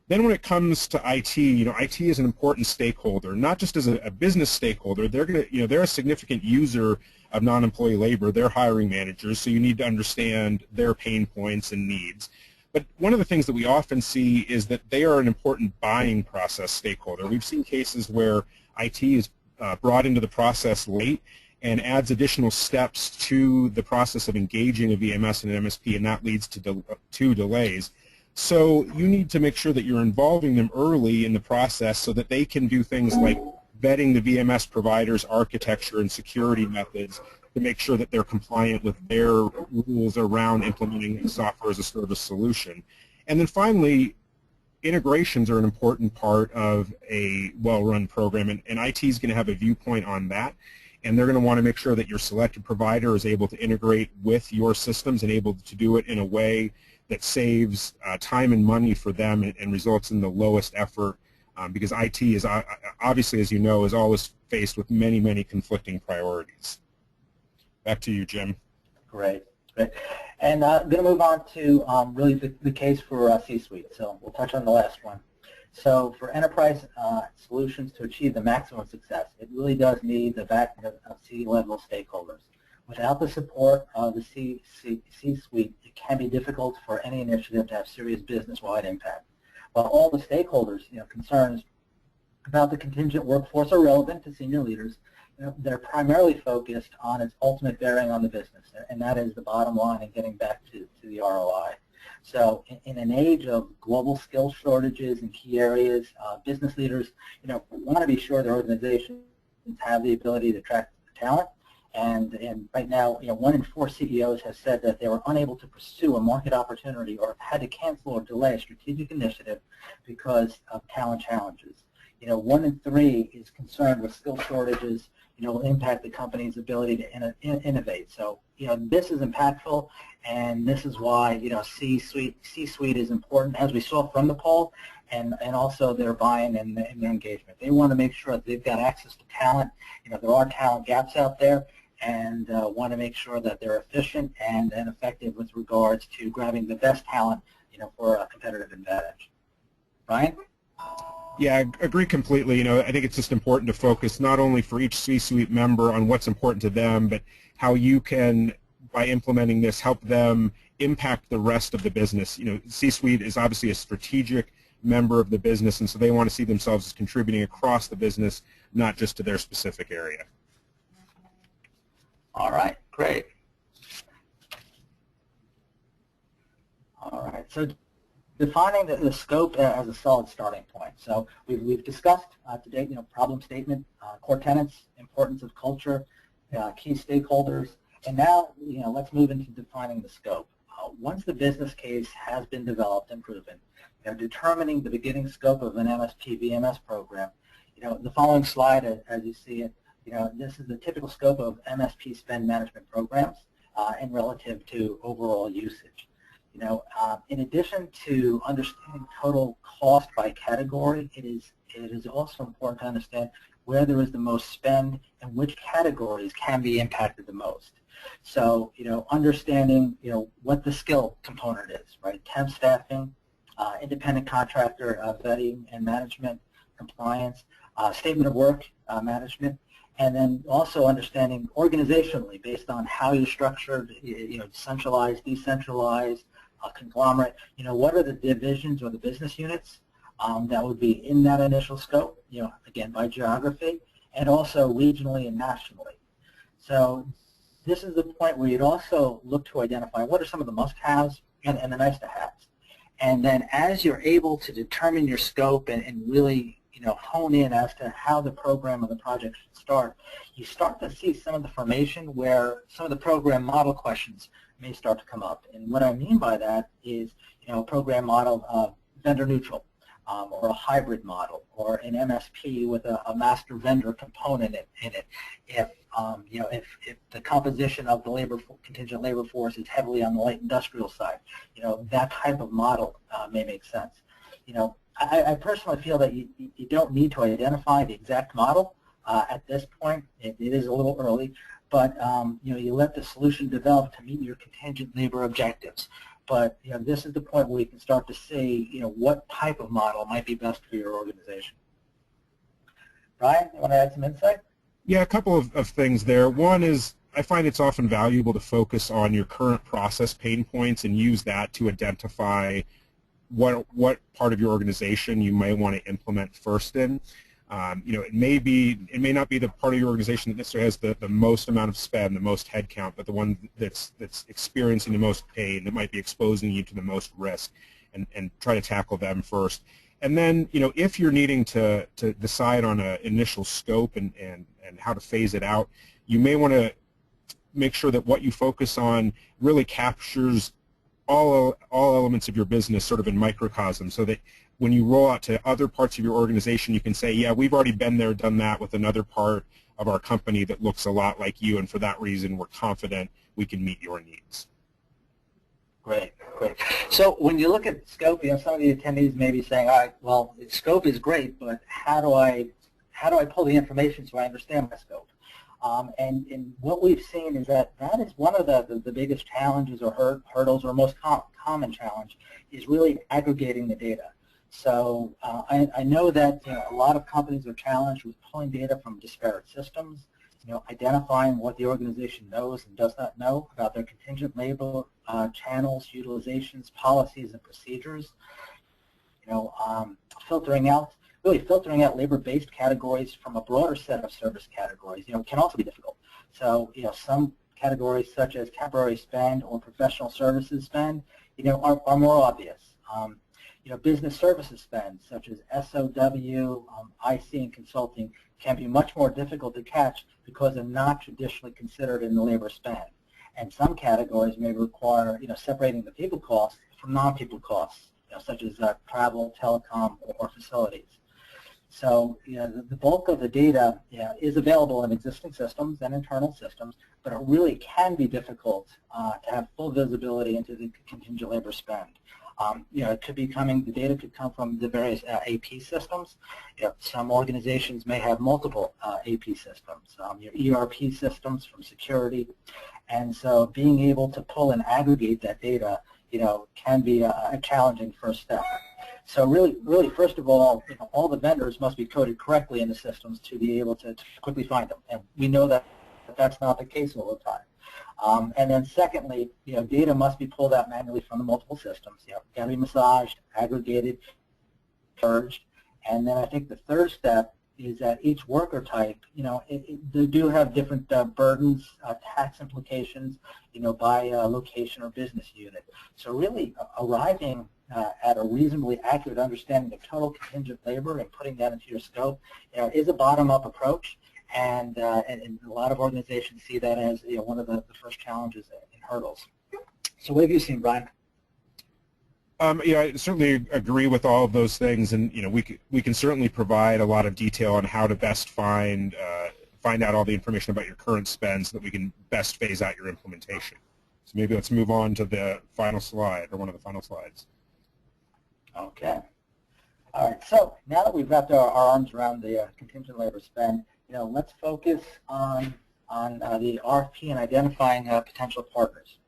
Then when it comes to IT, IT is an important stakeholder, not just as a business stakeholder. They're a significant user of non-employee labor. They're hiring managers, so you need to understand their pain points and needs. But one of the things that we often see is that they are an important buying process stakeholder. We've seen cases where IT is brought into the process late and adds additional steps to the process of engaging a VMS and an MSP, and that leads to delays. So you need to make sure that you're involving them early in the process so that they can do things like vetting the VMS provider's architecture and security methods to make sure that they're compliant with their rules around implementing a software as a service solution. And then finally, integrations are an important part of a well-run program, and IT is going to have a viewpoint on that. And they're going to want to make sure that your selected provider is able to integrate with your systems and able to do it in a way that saves time and money for them and results in the lowest effort because IT is obviously, as you know, is always faced with many, many conflicting priorities. Back to you, Jim. Great. And I'm going to move on to really the case for C-suite. So we'll touch on the last one. So for enterprise solutions to achieve the maximum success, it really does need the backing of C-level stakeholders. Without the support of the C-suite, it can be difficult for any initiative to have serious business-wide impact. While all the stakeholders, concerns about the contingent workforce are relevant to senior leaders, they're primarily focused on its ultimate bearing on the business, and that is the bottom line and getting back to the ROI. So in an age of global skill shortages in key areas, business leaders, want to be sure their organizations have the ability to attract talent. And right now, 1 in 4 CEOs have said that they were unable to pursue a market opportunity or had to cancel or delay a strategic initiative because of talent challenges. 1 in 3 is concerned with skill shortages, will impact the company's ability to innovate. So, this is impactful, and this is why, C-suite is important, as we saw from the poll, and also their buy-in and their engagement. They want to make sure that they've got access to talent. There are talent gaps out there, and want to make sure that they're efficient and effective with regards to grabbing the best talent, for a competitive advantage. Ryan? Yeah, I agree completely. I think it's just important to focus not only for each C-suite member on what's important to them, but how you can, by implementing this, help them impact the rest of the business. C-suite is obviously a strategic member of the business, and so they want to see themselves as contributing across the business, not just to their specific area. All right, great. All right, so defining the scope as a solid starting point. So we've discussed today, problem statement, core tenets, importance of culture, key stakeholders, and now, let's move into defining the scope. once the business case has been developed and proven, determining the beginning scope of an MSP VMS program, the following slide, as you see it, this is the typical scope of MSP spend management programs and relative to overall usage. In addition to understanding total cost by category, it is also important to understand where there is the most spend and which categories can be impacted the most. So, understanding, what the skill component is, right? Temp staffing, independent contractor vetting and management, compliance, statement of work management, and then also understanding organizationally based on how you're structured, centralized, decentralized, conglomerate, what are the divisions or the business units that would be in that initial scope, again, by geography, and also regionally and nationally. So this is the point where you'd also look to identify what are some of the must-haves and the nice-to-haves. And then as you're able to determine your scope and really hone in as to how the program or the project should start, you start to see some of the formation where some of the program model questions may start to come up. And what I mean by that is, a program model vendor neutral, or a hybrid model, or an MSP with a master vendor component in it. If the composition of the contingent labor force is heavily on the light industrial side, that type of model may make sense. I personally feel that you don't need to identify the exact model at this point. It is a little early, but you let the solution develop to meet your contingent labor objectives. But this is the point where you can start to see what type of model might be best for your organization. Brian, you want to add some insight? Yeah, a couple of things there. One is I find it's often valuable to focus on your current process pain points and use that to identify what part of your organization you may want to implement first in. It may not be the part of your organization that necessarily has the most amount of spend, the most headcount, but the one that's experiencing the most pain, that might be exposing you to the most risk, and try to tackle them first. And then, if you're needing to decide on an initial scope and how to phase it out, you may want to make sure that what you focus on really captures all elements of your business sort of in microcosm, so that when you roll out to other parts of your organization, you can say, yeah, we've already been there, done that with another part of our company that looks a lot like you, and for that reason, we're confident we can meet your needs. Great, great. So when you look at scope, some of the attendees may be saying, all right, well, scope is great, but how do I pull the information so I understand my scope? And what we've seen is that is one of the biggest challenges or hurdles, or most common challenge, is really aggregating the data. So I know that a lot of companies are challenged with pulling data from disparate systems, identifying what the organization knows and does not know about their contingent labor channels, utilizations, policies, and procedures. Filtering out labor-based categories from a broader set of service categories, can also be difficult. So, some categories such as temporary spend or professional services spend, are more obvious. Business services spend, such as SOW, IC, and consulting, can be much more difficult to catch because they're not traditionally considered in the labor spend. And some categories may require, separating the people costs from non-people costs, such as travel, telecom, or facilities. So, the bulk of the data is available in existing systems and internal systems, but it really can be difficult to have full visibility into the contingent labor spend. It could be the data could come from the various AP systems. Some organizations may have multiple AP systems, your ERP systems from security, and so being able to pull and aggregate that data, can be a challenging first step. So really, first of all the vendors must be coded correctly in the systems to be able to quickly find them, and we know that that's not the case all the time. And then secondly, data must be pulled out manually from the multiple systems. Got to be massaged, aggregated, purged, and then I think the third step is that each worker type, they do have different burdens, tax implications, by location or business unit. So really arriving at a reasonably accurate understanding of total contingent labor and putting that into your scope, is a bottom-up approach, and a lot of organizations see that as one of the first challenges and hurdles. So what have you seen, Brian? Yeah, I certainly agree with all of those things, and we can certainly provide a lot of detail on how to best find out all the information about your current spend so that we can best phase out your implementation. So maybe let's move on to the final slide, or one of the final slides. Okay. All right. So now that we've wrapped our arms around the contingent labor spend, let's focus on the RFP and identifying potential partners.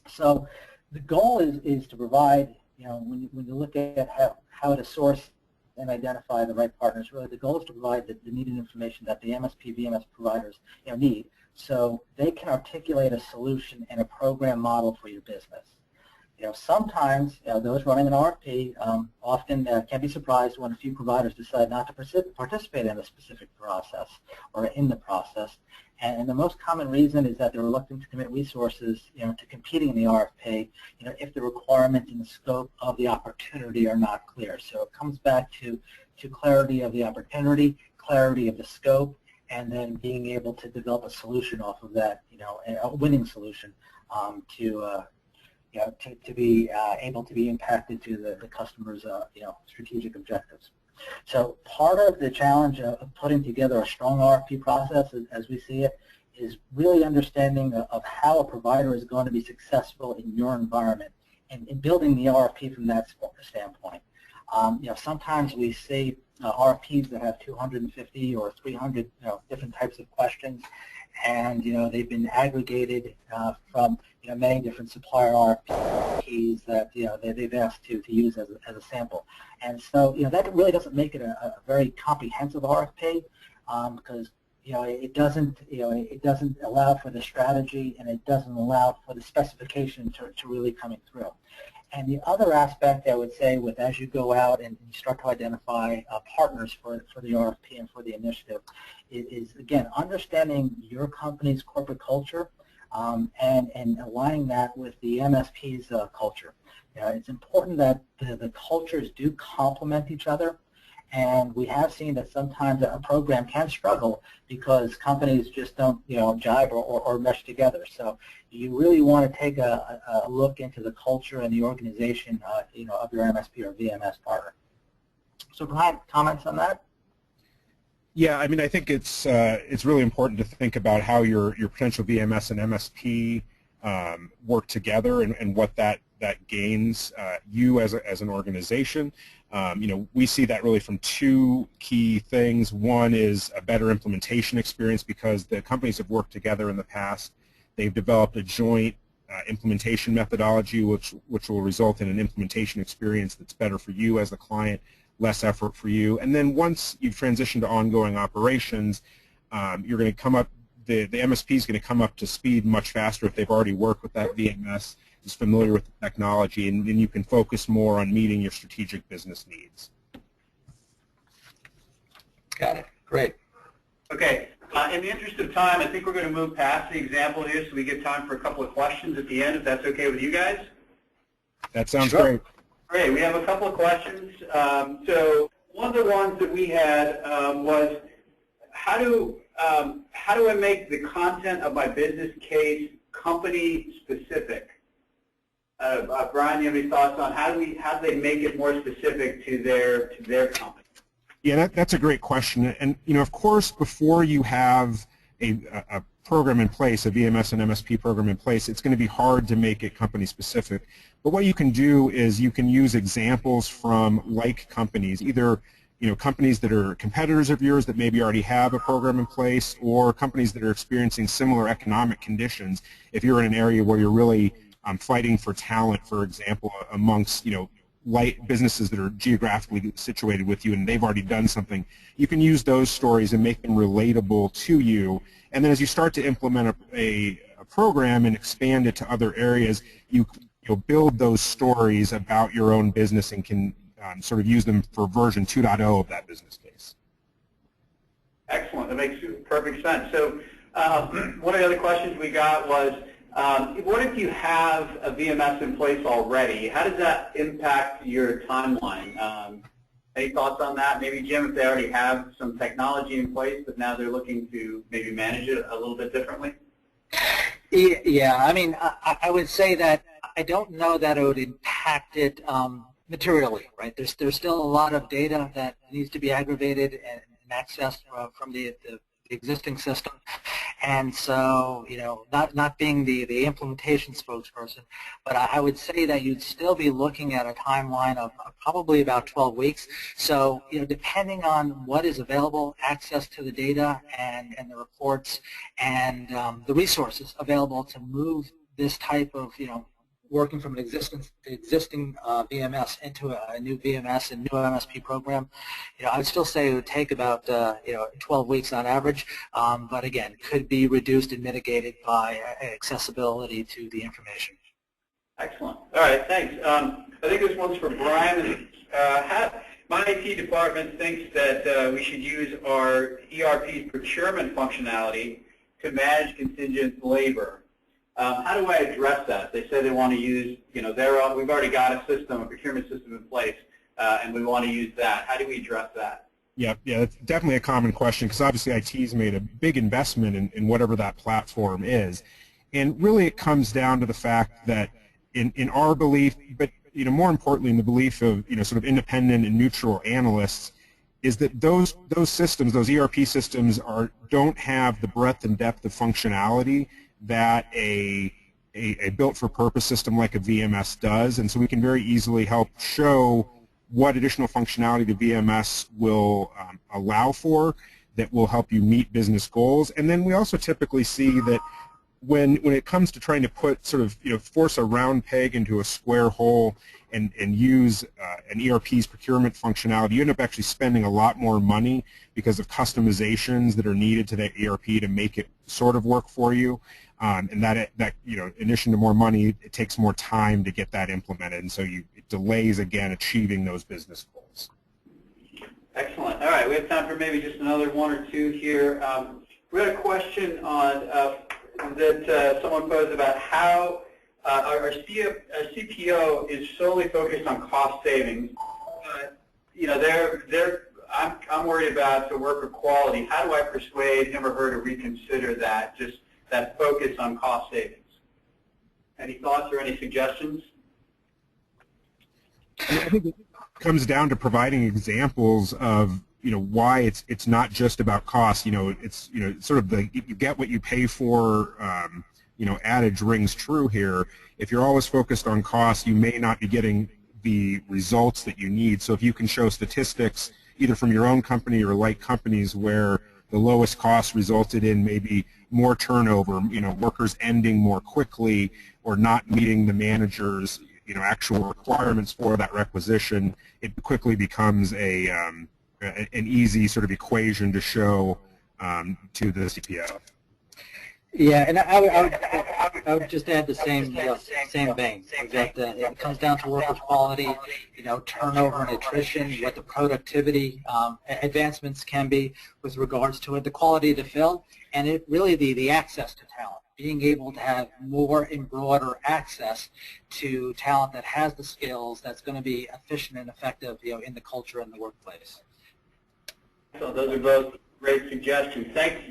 So the goal is to provide, when you look at how to source and identify the right partners, really the goal is to provide the needed information that the MSP, VMS providers need, so they can articulate a solution and a program model for your business. Sometimes those running an RFP often can be surprised when a few providers decide not to participate in a specific process or in the process. And the most common reason is that they're reluctant to commit resources, to competing in the RFP, if the requirements and the scope of the opportunity are not clear. So it comes back to clarity of the opportunity, clarity of the scope, and then being able to develop a solution off of that, a winning solution to be able to be impacted to the customer's strategic objectives. So part of the challenge of putting together a strong RFP process, as we see it, is really understanding of how a provider is going to be successful in your environment and in building the RFP from that standpoint. Sometimes we see RFPs that have 250 or 300 different types of questions, and they've been aggregated from many different supplier RFPs that they've asked to use as a sample, and so that really doesn't make it a very comprehensive RFP because it doesn't allow for the strategy, and it doesn't allow for the specification to really coming through. And the other aspect I would say, with as you go out and you start to identify partners for the RFP and for the initiative, is again understanding your company's corporate culture and aligning that with the MSP's culture. It's important that the cultures do complement each other, and we have seen that sometimes a program can struggle because companies just don't jive or mesh together. So you really want to take a look into the culture and the organization of your MSP or VMS partner. So Brian, comments on that? Yeah, I mean, I think it's really important to think about how your potential VMS and MSP work together and what that gains you as an organization. We see that really from two key things. One is a better implementation experience because the companies have worked together in the past. They've developed a joint implementation methodology which will result in an implementation experience that's better for you as the client, less effort for you. And then once you've transitioned to ongoing operations, you're going to come up, the MSP is going to come up to speed much faster if they've already worked with that VMS, is familiar with the technology, and then you can focus more on meeting your strategic business needs. Got it. Great. Okay. In the interest of time, I think we're going to move past the example here so we get time for a couple of questions at the end, if that's okay with you guys. That sounds great. Great. We have a couple of questions. So one of the ones that we had was, how do I make the content of my business case company specific? Brian, do you have any thoughts on how do they make it more specific to their company? Yeah, that's a great question. And of course, before you have a program in place, a VMS and MSP program in place, it's going to be hard to make it company specific. But what you can do is you can use examples from like companies, either companies that are competitors of yours that maybe already have a program in place, or companies that are experiencing similar economic conditions. If you're in an area where you're really fighting for talent, for example, amongst light businesses that are geographically situated with you and they've already done something, you can use those stories and make them relatable to you. And then as you start to implement a program and expand it to other areas, you'll build those stories about your own business and can sort of use them for version 2.0 of that business case. Excellent. That makes perfect sense. So one of the other questions we got was, what if you have a VMS in place already? How does that impact your timeline? Any thoughts on that? Maybe, Jim, if they already have some technology in place, but now they're looking to maybe manage it a little bit differently? Yeah, I mean, I would say that I don't know that it would impact it materially, right? There's still a lot of data that needs to be aggregated and accessed from the existing system. And so, not being the implementation spokesperson, but I would say that you'd still be looking at a timeline of probably about 12 weeks. So, depending on what is available, access to the data and the reports and the resources available to move this type of, working from an existing VMS into a new VMS and new MSP program, I would still say it would take about 12 weeks on average, but again, could be reduced and mitigated by accessibility to the information. Excellent. All right, thanks. I think this one's for Brian. My IT department thinks that we should use our ERP's procurement functionality to manage contingent labor. How do I address that? They say they want to use, we've already got a system, a procurement system in place, and we want to use that. How do we address that? Yeah, it's definitely a common question because obviously IT's made a big investment in whatever that platform is. And really it comes down to the fact that in our belief, but more importantly in the belief of sort of independent and neutral analysts, is that those systems, those ERP systems don't have the breadth and depth of functionality that a built-for-purpose system like a VMS does, and so we can very easily help show what additional functionality the VMS will allow for that will help you meet business goals. And then we also typically see that when it comes to trying to put sort of force a round peg into a square hole and use an ERP's procurement functionality, you end up actually spending a lot more money because of customizations that are needed to that ERP to make it sort of work for you. And that in addition to more money, it takes more time to get that implemented, and so it delays again achieving those business goals. Excellent. All right, we have time for maybe just another one or two here. We had a question on that someone posed about how our CPO is solely focused on cost savings. I'm worried about the worker quality. How do I persuade him or her to reconsider that focus on cost savings? Any thoughts or any suggestions? I think it comes down to providing examples of why it's not just about cost. It's sort of the you get what you pay for adage rings true here. If you're always focused on cost, you may not be getting the results that you need. So if you can show statistics either from your own company or like companies where the lowest cost resulted in maybe more turnover, workers ending more quickly or not meeting the manager's actual requirements for that requisition, it quickly becomes an easy sort of equation to show to the CPO. Yeah, and I would just add the same vein. That it comes down to worker quality, turnover and attrition, what the productivity advancements can be with regards to it, the quality to fill, and it really the access to talent, being able to have more and broader access to talent that has the skills that's going to be efficient and effective, in the culture and the workplace. So those are both great suggestions. Thanks.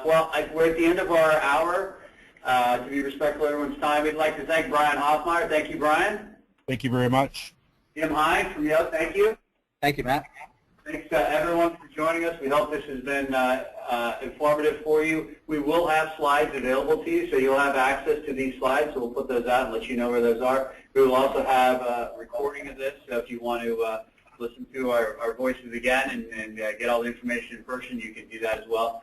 We're at the end of our hour. To be respectful of everyone's time, we'd like to thank Brian Hoffmeyer. Thank you, Brian. Thank you very much. Jim Hine from Yoh, thank you. Thank you, Matt. Thanks everyone for joining us. We hope this has been informative for you. We will have slides available to you, so you'll have access to these slides, so we'll put those out and let you know where those are. We will also have a recording of this, so if you want to listen to our voices again and get all the information in person, you can do that as well.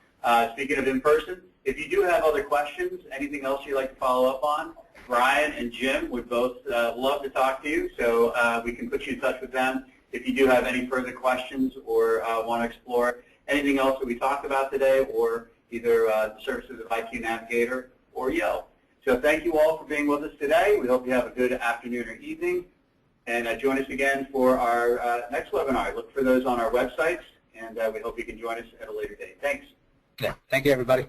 Speaking of in person, if you do have other questions, anything else you'd like to follow up on, Brian and Jim would both love to talk to you, so we can put you in touch with them if you do have any further questions or want to explore anything else that we talked about today, or either the services of IQNavigator or Yoh. So thank you all for being with us today. We hope you have a good afternoon or evening. And join us again for our next webinar. Look for those on our websites, and we hope you can join us at a later date. Thanks. Yeah, thank you, everybody.